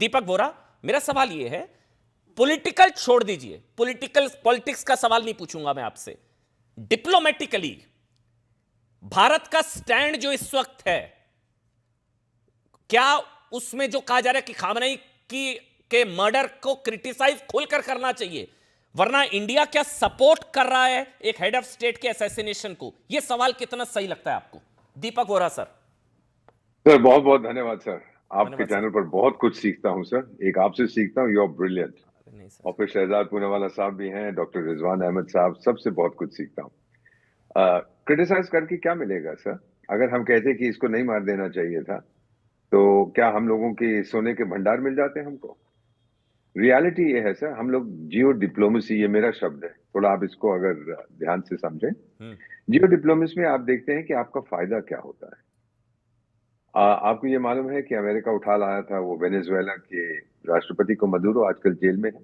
दीपक वोरा, मेरा सवाल यह है, पॉलिटिकल छोड़ दीजिए, पॉलिटिक्स का सवाल नहीं पूछूंगा मैं आपसे, डिप्लोमेटिकली भारत का स्टैंड जो इस वक्त है, क्या उसमें जो कहा जा रहा है कि खामनेई की के मर्डर को क्रिटिसाइज खुलकर करना चाहिए, वरना इंडिया क्या सपोर्ट कर रहा है एक हेड ऑफ स्टेट के असैसिनेशन को? यह सवाल कितना सही लगता है आपको? दीपक वोरा सर। सर बहुत बहुत धन्यवाद सर। आपके धन्यवाद चैनल सर। पर बहुत कुछ सीखता हूं सर। एक आपसे सीखता हूं, यू आर ब्रिलियंट। नहीं सर। और फिर शहजाद पूनावाला साहब भी हैं, डॉक्टर रिजवान अहमद साहब, सबसे बहुत कुछ सीखता हूं। क्रिटिसाइज करके क्या मिलेगा सर? अगर हम कहते कि इसको नहीं मार देना चाहिए था, तो क्या हम लोगों की सोने के भंडार मिल जाते हमको? रियलिटी ये है सर, हम लोग जियो डिप्लोमेसी, ये मेरा शब्द है, थोड़ा आप इसको अगर ध्यान से समझें। जियो डिप्लोमेसी में आप देखते हैं कि आपका फायदा क्या होता है। आपको ये मालूम है कि अमेरिका उठा लाया था वो वेनेजुएला के राष्ट्रपति को, मदुरो आजकल जेल में है।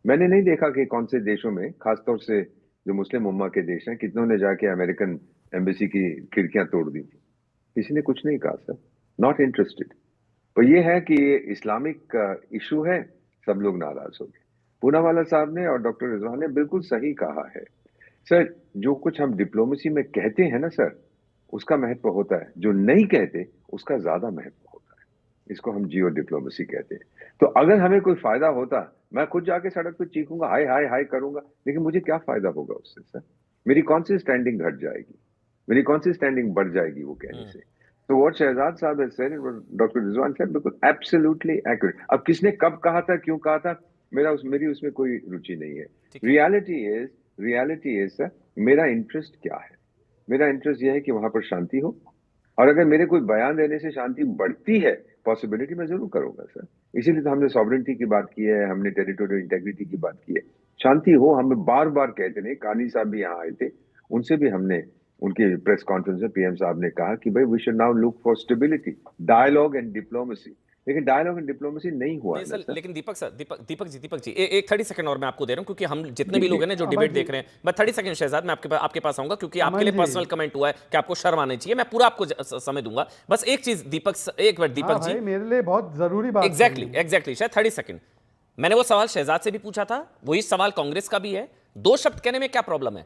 मैंने नहीं देखा कि कौन से देशों में, खासतौर से जो मुस्लिम उम्मा के देश हैं, कितनों ने जाके अमेरिकन एम्बेसी की खिड़कियां तोड़ दी थी। किसी ने कुछ नहीं कहा सर, नॉट इंटरेस्टेड। तो ये है कि ये इस्लामिक इशू है, सब लोग नाराज हो गए। पूनावाला साहब ने और डॉक्टर रिजवान ने बिल्कुल सही कहा है सर। जो कुछ हम डिप्लोमेसी में कहते हैं ना सर, उसका महत्व होता है, जो नहीं कहते उसका ज्यादा महत्व होता है। इसको हम जियो डिप्लोमेसी कहते हैं। तो अगर हमें कोई फायदा होता, मैं खुद जाके सड़क पे चीखूंगा, हाय हाय हाय करूंगा, लेकिन मुझे क्या फायदा होगा उससे सर? मेरी कौन सी स्टैंडिंग घट जाएगी, मेरी कौन सी स्टैंडिंग बढ़ जाएगी वो कहने से? तो व्हाट शहजाद साहब has said, डॉक्टर रिजवान साहब, बिल्कुल एब्सोल्युटली एक्यूरेट। अब किसने कब कहा था, क्यों कहा था, मेरी उसमें कोई रुचि नहीं है। रियलिटी इज सर, मेरा इंटरेस्ट क्या है? मेरा इंटरेस्ट यह है कि वहां पर शांति हो, और अगर मेरे कोई बयान देने से शांति बढ़ती है, पॉसिबिलिटी मैं जरूर करूंगा सर। इसीलिए तो हमने सॉवरेनिटी की बात की है, हमने टेरिटोरियल इंटेग्रिटी की बात की है। शांति हो, हम बार बार कहते नहीं, कानी साहब भी यहाँ आए थे, उनसे भी हमने, उनके प्रेस कॉन्फ्रेंस में पीएम साहब ने कहा कि भाई we should now look for stability, dialogue and diplomacy. लेकिन डायलॉग एंड डिप्लोमेसी नहीं हुआ नहीं ना सर, सर। लेकिन दीपक सर, दीपक जी, एक 30 सेकंड और मैं आपको दे रहा हूं, क्योंकि हम जितने भी जी लोग हैं ना जो अमन डिबेट जी, देख रहे हैं, मैं 30 सेकंड शहजाद, मैं आपके पास आऊंगा, क्योंकि आपके अमन लिए जी, पर्सनल कमेंट हुआ है कि आपको शर्म आनी चाहिए, मैं पूरा आपको समय दूंगा। बस एक चीज एक बार हाँ दीपक जी, भाई, मेरे लिए बहुत जरूरी बात करनी है। एग्जैक्टली शायद 30 सेकंड। मैंने वो सवाल शहजाद से भी पूछा था, वही सवाल कांग्रेस का भी है। 2 शब्द कहने में क्या प्रॉब्लम है?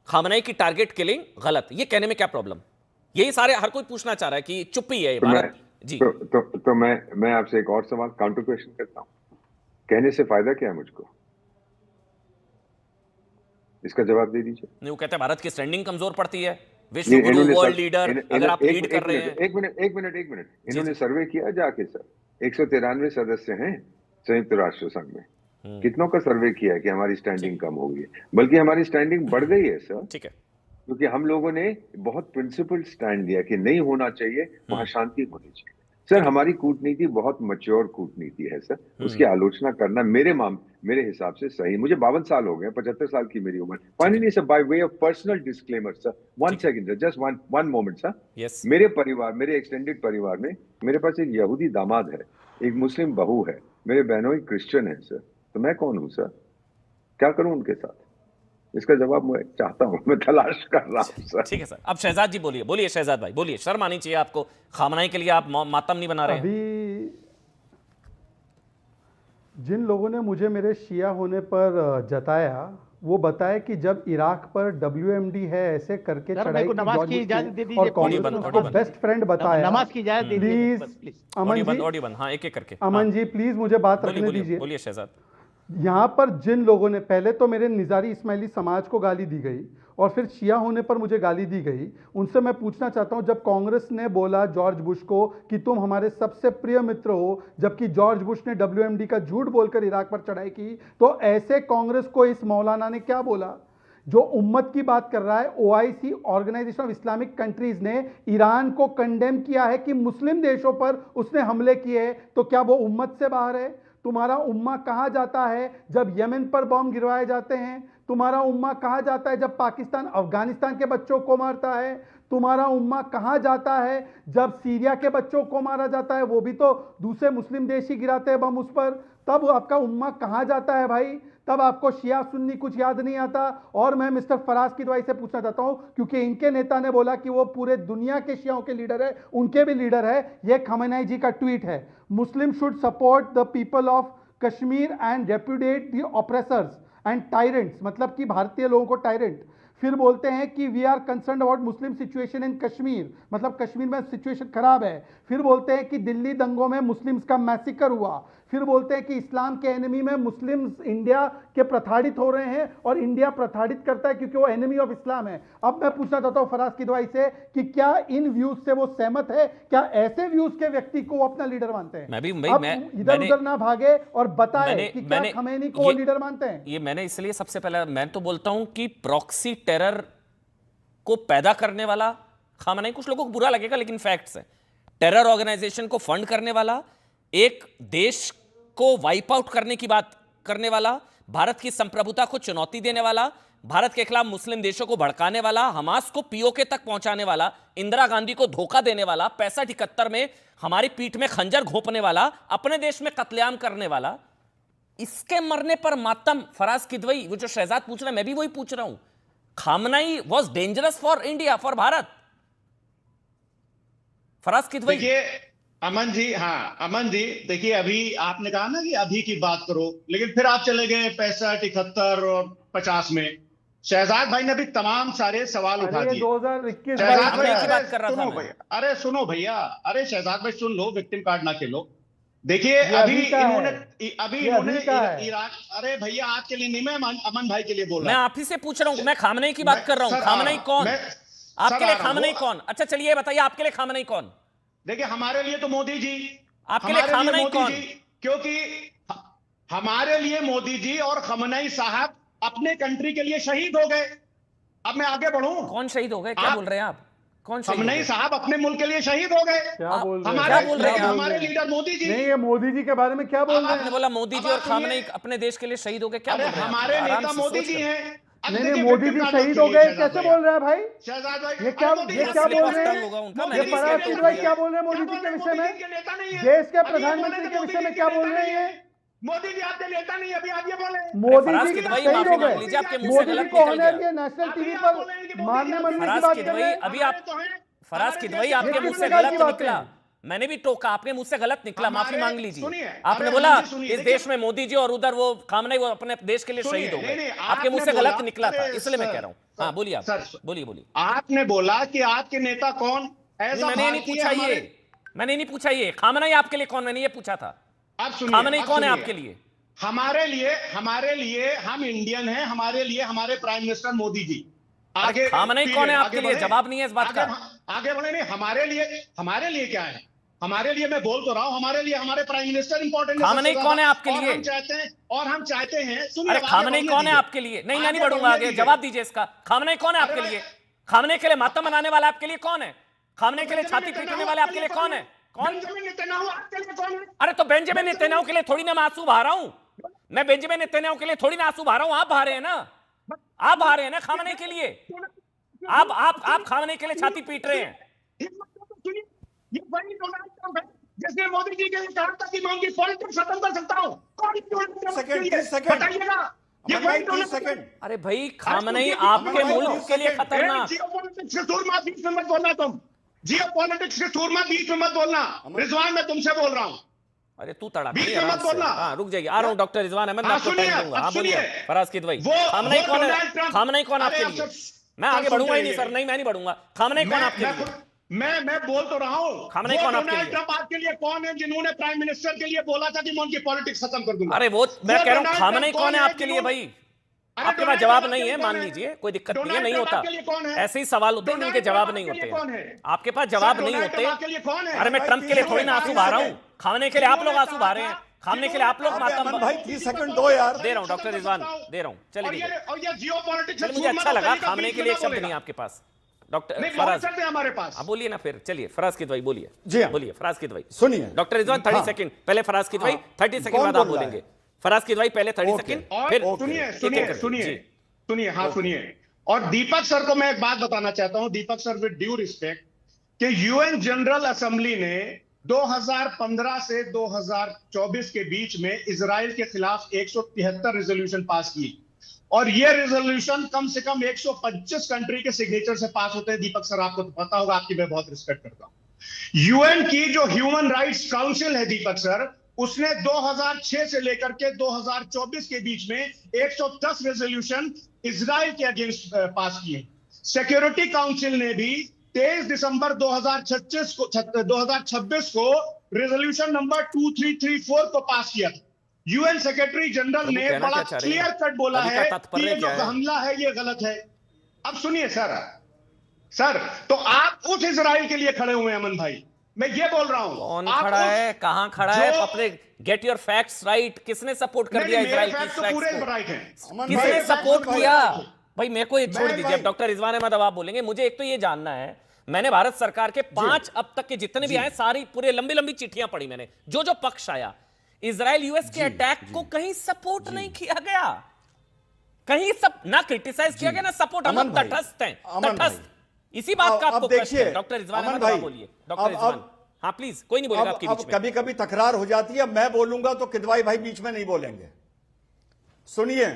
खामनेई की टारगेट किलिंग गलत, ये कहने में क्या प्रॉब्लम? यही सारे हर कोई पूछना चाह रहा है कि चुप्पी है ये तो मैं भारत जी। तो मैं आपसे एक और सवाल, काउंटर क्वेश्चन करता हूँ। कहने से फायदा क्या है मुझको? इसका जवाब दे दीजिए। नहीं, वो कहते हैं भारत की स्टैंडिंग कमजोर पड़ती है, विश्व ये गुरु, इन्होंने वर्ल्ड लीडर, अगर आप लीड कर रहे हैं। एक मिनट, जी इन्होंने जी। सर्वे किया जाके सर। 193 सदस्य हैं संयुक्त राष्ट्र संघ में। कितनों का सर्वे किया है कि हमारी स्टैंडिंग कम हो गई है? बल्कि हमारी स्टैंडिंग बढ़ गई है सर, ठीक है। क्योंकि हम लोगों ने बहुत प्रिंसिपल स्टैंड लिया कि नहीं होना चाहिए, वहां शांति होनी चाहिए। सर हमारी कूटनीति बहुत मैच्योर कूटनीति है सर, उसकी आलोचना करना मेरे हिसाब से सही। मुझे 52 साल हो गए, 75 साल की मेरी उम्र। Finally sir, by way of personal disclaimer sir, one second sir, just one moment sir. Yes. मेरे परिवार, मेरे एक्सटेंडेड परिवार में मेरे पास एक यहूदी दामाद है, एक मुस्लिम बहू है, मेरे बहनों एक क्रिश्चियन है सर। तो मैं कौन हूं सर? क्या करूं उनके साथ? इसका जवाब मैं चाहता हूं, मैं तलाश कर रहा हूं सर। ठीक है सर। अब शहजाद जी बोलिए शहजाद भाई बोलिए, शर्म आनी चाहिए आपको, खामनाई के लिए आप मातम नहीं बना रहे हैं। अभी जिन लोगों ने मुझे मेरे शिया होने पर जताया, वो बताया कि जब इराक पर WMD है ऐसे करके सर, चढ़ाई मेरे को की नमाज जॉर्ज की बुश इजाजत ने, दे दीजिए, और ऑडियो कांग्रेस बंद, ने ऑडियो उसको बंद। बेस्ट फ्रेंड बताया। नमाज की इजाजत दे दीजिए please please. Aman ji, audio बंद, हाँ, एक करके। अमन जी प्लीज मुझे बात रखने दीजिए। बोलिए शहजाद। यहाँ पर जिन लोगों ने, पहले तो मेरे निजारी इस्माइली समाज को गाली दी गई और फिर शिया होने पर मुझे गाली दी गई, उनसे मैं पूछना चाहता हूँ, जब कांग्रेस ने बोला जॉर्ज बुश को कि तुम हमारे सबसे प्रिय मित्र हो, जबकि जॉर्ज बुश ने WMD का झूठ बोलकर इराक पर चढ़ाई की, तो ऐसे कांग्रेस को इस मौलाना ने क्या बोला? जो उम्मत की बात कर रहा है, OIC, organisation of Islamic countries ने ईरान को कंडेम किया है कि मुस्लिम देशों पर उसने हमले किए, तो क्या वो उम्मत से बाहर है? तुम्हारा उम्मा कहाँ जाता है जब यमन पर बम गिरवाए जाते हैं? तुम्हारा उम्मा कहाँ जाता है जब पाकिस्तान अफगानिस्तान के बच्चों को मारता है? तुम्हारा उम्मा कहाँ जाता है जब सीरिया के बच्चों को मारा जाता है? वो भी तो दूसरे मुस्लिम देश ही गिराते हैं बम उस पर। तब आपका उम्मा कहाँ जाता है भाई? तब आपको शिया सुन्नी कुछ याद नहीं आता। और मैं मिस्टर फराज किदवाई से पूछना चाहता हूं, क्योंकि इनके नेता ने बोला कि वो पूरे दुनिया के शियाओं के लीडर है, उनके भी लीडर है। ये खamenei जी का ट्वीट है, मुस्लिम should support the people of Kashmir and repudiate the oppressors and tyrants, मतलब कि भारतीय लोगों को टायरेंट। फिर बोलते हैं कि we are concern about Muslim situation in Kashmir, मतलब कश्मीर में सिचुएशन खराब है। फिर बोलते हैं कि दिल्ली दंगों में मुस्लिम्स का मैसिकर हुआ। फिर बोलते हैं कि इस्लाम के एनिमी में मुस्लिम्स इंडिया के प्रताड़ित हो रहे हैं और इंडिया प्रताड़ित करता है क्योंकि वो एनिमी ऑफ इस्लाम है। अब मैं पूछना चाहता हूं फराज किदवाई से कि क्या इन व्यूज से वो सहमत है? क्या ऐसे व्यूज के व्यक्ति को वो अपना लीडर मानते हैं? इधर उधर ना भागे और बताए कि क्या खamenei को वो लीडर मानते हैं? ये मैंने इसलिए सबसे पहले मैं तो बोलता हूं कि प्रॉक्सी टेरर को पैदा करने वाला खamenei, कुछ लोगों को बुरा लगेगा लेकिन फैक्ट्स है, टेरर ऑर्गेनाइजेशन को फंड करने वाला, एक देश को वाइप आउट करने की बात करने वाला, भारत की संप्रभुता को चुनौती देने वाला, भारत के खिलाफ मुस्लिम देशों को भड़काने वाला, हमास को पीओके तक पहुंचाने वाला, इंदिरा गांधी को धोखा देने वाला, 65-71 में हमारी पीठ में खंजर घोंपने वाला, अपने देश में कत्लेआम करने वाला, इसके मरने पर मातम। फराज किदवई, वो जो शहजाद पूछ रहे हैं मैं भी वही पूछ रहा हूं, Khamenei was dangerous for India, for Bharat. Faraz Kidwai. देखिए अमन जी, हाँ अमन जी, देखिए अभी आपने कहा ना कि अभी की बात करो, लेकिन फिर आप चले गए 65, 71 और 50 में। शहजाद भाई ने भी तमाम सारे सवाल उठा दिए। 2021 शहजाद भाई की बात कर रहा था मैं। अरे सुनो भैया, अरे शहजाद भाई सुन लो, विक्टिम कार्ड ना खेलो। देखिए अभी इन्होंने इराक, अरे भैया आपके लिए नहीं, मैं अमन भाई के लिए बोल रहा हूं। मैं आप ही से पूछ रहा हूं, मैं खamenei की बात कर रहा हूं। खamenei कौन आपके लिए? खamenei कौन? अच्छा चलिए बताइए आपके लिए खamenei कौन? देखिए हमारे लिए तो मोदी जी। आपके लिए खamenei कौन? क्योंकि हमारे लिए मोदी जी और खamenei साहब अपने कंट्री के लिए शहीद हो गए। अब मैं आगे बढ़ूं। कौन शहीद हो गए? क्या बोल रहे हैं आप? कौन शहीद? खamenei साहब अपने मुल्क के लिए शहीद हो गए। क्या बोल रहे हैं? हमारे लीडर मोदी जी। नहीं, ये मोदी जी के बारे में क्या बोल रहे हैं? आपने बोला मोदी जी और खamenei अपने देश के लिए शहीद हो गए, क्या बोल रहे हैं? हमारे नेता मोदी जी हैं। नहीं, मोदी जी शहीद हो गए कैसे बोल रहे हैं भाई? शहजाद भाई, ये क्या बोल रहे हैं? ये फराज किदवाई क्या बोल रहे हैं मोदी जी के विषय में? देश के प्रधानमंत्री के विषय में क्या बोल रहे हैं? मोदी जी आपके नेता नहीं, अभी आप ये बोले। मोदी जी शहीद हो गए, मोदी जी को होने दिए नेशनल टीवी पर मारने मरने की बात कर रहे हैं। अभी आप फराज किदवई आपके मुंह से गलत निकला, मैंने भी टोका, आपके मुंह से गलत निकला, माफी मांग लीजिए। आपने बोला इस देश में मोदी जी और उधर वो खamenei वो अपने देश के लिए शहीद हो गए, आपके मुंह से गलत निकला था, इसलिए मैं कह रहा हूं। हाँ बोलिए आप, बोलिए। आपने बोला कि आपके नेता कौन? मैंने नहीं पूछा ये, मैंने नहीं पूछा ये खamenei आपके लिए कौन, मैंने ये पूछा था। आप सुनिए, खamenei कौन है आपके लिए? हमारे लिए हम इंडियन हैं, हमारे लिए हमारे प्राइम मिनिस्टर मोदी जी। आगे खamenei कौन है आपके लिए? जवाब नहीं है इस बात का। आगे बढ़े। नहीं, हमारे लिए क्या है? हमारे लिए मैं बोल तो रहा हूं, हमारे लिए हमारे प्राइम मिनिस्टर इंपॉर्टेंट है। खamenei कौन है आपके लिए? हम चाहते हैं सुनिए, अरे खamenei कौन है आपके लिए? नहीं मैं नहीं बढ़ूंगा आगे, जवाब दीजिए इसका। खamenei कौन है आपके लिए? खamenei के लिए मातम मनाने वाला आपके लिए कौन है? खamenei के लिए छाती पीटने वाले आपके लिए कौन है? कौन? अरे तो बेंजामिन नेतन्याहू के लिए थोड़ी ना मैं आंसू बहा रहा हूं, मैं बेंजामिन नेतन्याहू के लिए थोड़ी ना आंसू बहा रहा हूं, आप बहा रहे हैं ना, आप बहा रहे हैं ना खamenei के लिए। आप खamenei के लिए छाती पीट रहे हैं। ये वही डोनाल्ड ट्रंप है जिसने मोदी जी के लिए कहा था कि मैं उनकी पॉलिटिक्स खत्म कर सकता हूं। बताइएगा, ये वही डोनाल्ड। अरे भाई खamenei आपके मुल्क के लिए खतरनाक। जियोपॉलिटिक्स के सूरमा बीच में मत बोलना तुम, जियोपॉलिटिक्स के सूरमा बीच में मत बोलना। रिजवान मैं तुमसे बोल रहा हूं। अरे तू तड़ा बीच में मत बोलना। हाँ रुक जाइए, आ रहा हूँ डॉक्टर रिजवान अहमद, मैं आपको टाइम दूंगा। हाँ बोलिए फराज किदवई, खamenei कौन है? खamenei कौन आपके लिए? मैं आगे बढ़ूंगा ही नहीं सर, नहीं मैं नहीं बढ़ूंगा। खamenei कौन आपके लिए? मैं बोल तो रहा हूं। खamenei कौन आपके लिए? ट्रंप आपके लिए कौन है जिन्होंने प्राइम मिनिस्टर के लिए बोला था कि मैं उनकी पॉलिटिक्स खत्म कर दूंगा? अरे वो मैं कह रहा हूं खamenei कौन है आपके लिए भाई? आपके पास जवाब नहीं है, मान लीजिए, कोई दिक्कत नहीं है, नहीं होता, ऐसे ही सवाल होते हैं जिनके जवाब नहीं होते। आपके पास जवाब नहीं होते। अरे मैं ट्रंप के लिए थोड़ी ना आंसू बहा रहा हूं, खamenei के लिए आप लोग आंसू बहा रहे हैं, खamenei के लिए आप लोग मातम। भाई 30 सेकंड दो यार, दे रहा हूं डॉक्टर रिजवान, दे रहा हूं। चलिए मुझे अच्छा लगा, खamenei के लिए एक शब्द नहीं आपके पास। डॉक्टर फराज हमारे पास, आप बोलिए ना फिर। चलिए फराज किदवई बोलिए। जी हाँ। बोलिए फराज किदवई। सुनिए डॉक्टर रिजवान 30 सेकंड पहले फराज किदवई, 30 सेकंड बाद आप बोलेंगे। फराज किदवई पहले 30 सेकंड, फिर सुनिए। हाँ सुनिए। और दीपक सर को मैं एक बात बताना चाहता हूं, दीपक सर विद ड्यू रिस्पेक्ट, कि यूएन जनरल असेंबली ने 2015 से 2024 के बीच में इजराइल के खिलाफ 173 रेजोल्यूशन पास की और ये रेजोल्यूशन कम से कम 125 कंट्री के सिग्नेचर से पास होते हैं। दीपक सर, आपको तो पता होगा, आपकी मैं बहुत रिस्पेक्ट करता हूं। यूएन की जो ह्यूमन राइट्स काउंसिल है दीपक सर, उसने 2006 से लेकर के 2024 के बीच में 110 रेजोल्यूशन इजराइल के अगेंस्ट पास किए। सिक्योरिटी काउंसिल ने भी 23 दिसंबर 2026 को रेजोल्यूशन नंबर 2334 को पास किया था। यूएन सेक्रेटरी जनरल ने बड़ा क्लियर कट बोला है कि ये जो हमला है ये गलत है। अब सुनिए सर, तो आप उस इजराइल के लिए खड़े हुए हैं अमन भाई, मैं ये बोल रहा हूं। कौन खड़ा है, कहां खड़ा है? अपने गेट योर फैक्ट्स राइट। किसने सपोर्ट कर दिया इजराइल की तो पूरे राइट है। किसने सपोर्ट किया? भाई मेरे को ये छोड़ दीजिए, अब डॉक्टर रिजवान अहमद अब आप बोलेंगे। मुझे एक तो ये जानना है, मैंने भारत सरकार के 5 अब तक के जितने भी आए सारी पूरे लंबी चिट्ठियां पढ़ी मैंने, जो पक्ष आया, इजराइल यूएस के अटैक को कहीं सपोर्ट नहीं किया गया, कहीं सब ना क्रिटिसाइज किया गया ना सपोर्ट। हम तटस्थ हैं, तटस्थ। इसी बात का आपको प्रश्न है डॉक्टर रिजवान अहमद, आप बोलिए डॉक्टर रिजवान। हाँ प्लीज, कोई नहीं बोलेगा आपके बीच में। कभी कभी तकरार हो जाती है, मैं बोलूंगा तो किदवाई भाई बीच में नहीं बोलेंगे। सुनिए,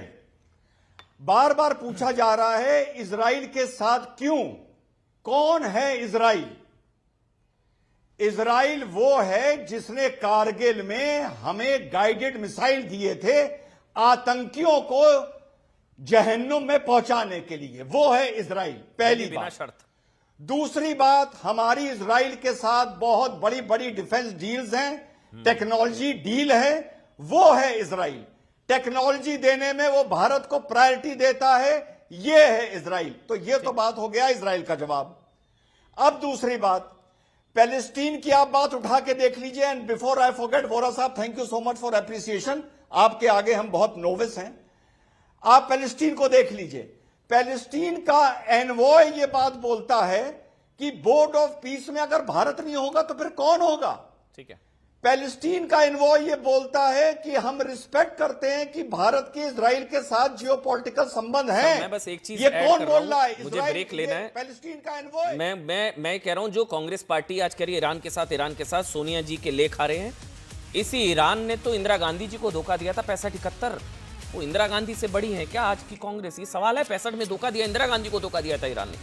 बार बार पूछा जा रहा है इजराइल के साथ क्यों, कौन है इजराइल? इजराइल वो है जिसने कारगिल में हमें गाइडेड मिसाइल दिए थे आतंकियों को जहन्नुम में पहुंचाने के लिए, वो है इजराइल। पहली बात। शर्त। दूसरी बात, हमारी इजराइल के साथ बहुत बड़ी बड़ी डिफेंस डील्स हैं, टेक्नोलॉजी डील है, वो है इजराइल। टेक्नोलॉजी देने में वो भारत को प्रायोरिटी देता है, ये है इजराइल। तो ये तो बात हो गया इजराइल का जवाब। अब दूसरी बात, पैलेस्टीन की आप बात उठा के देख लीजिए। And before I forget, Vora sahab, thank you so much for appreciation. आपके आगे हम बहुत नोविस हैं। आप पैलेस्टीन को देख लीजिए। पैलेस्टीन का एनवॉय ये बात बोलता है कि बोर्ड ऑफ पीस में अगर भारत नहीं होगा तो फिर कौन होगा? ठीक है। पैलेस्टीन का एनवॉय ये बोलता है कि हम रिस्पेक्ट करते हैं कि भारत के इजराइल के साथ जियोपॉलिटिकल संबंध हैं। मैं बस एक चीज ये कौन बोल रहा है? मुझे ब्रेक लेना है। पैलेस्टीन का एनवॉय। मैं कह रहा हूं, जो कांग्रेस पार्टी आज कह रही है ईरान के साथ सोनिया जी के लेख आ रहे हैं। इसी ईरान ने तो इंदिरा गांधी जी को धोखा दिया था 65-71। वो इंदिरा गांधी से बड़ी है क्या आज की कांग्रेस? ये सवाल है। 65 में धोखा दिया, इंदिरा गांधी को धोखा दिया था ईरान ने।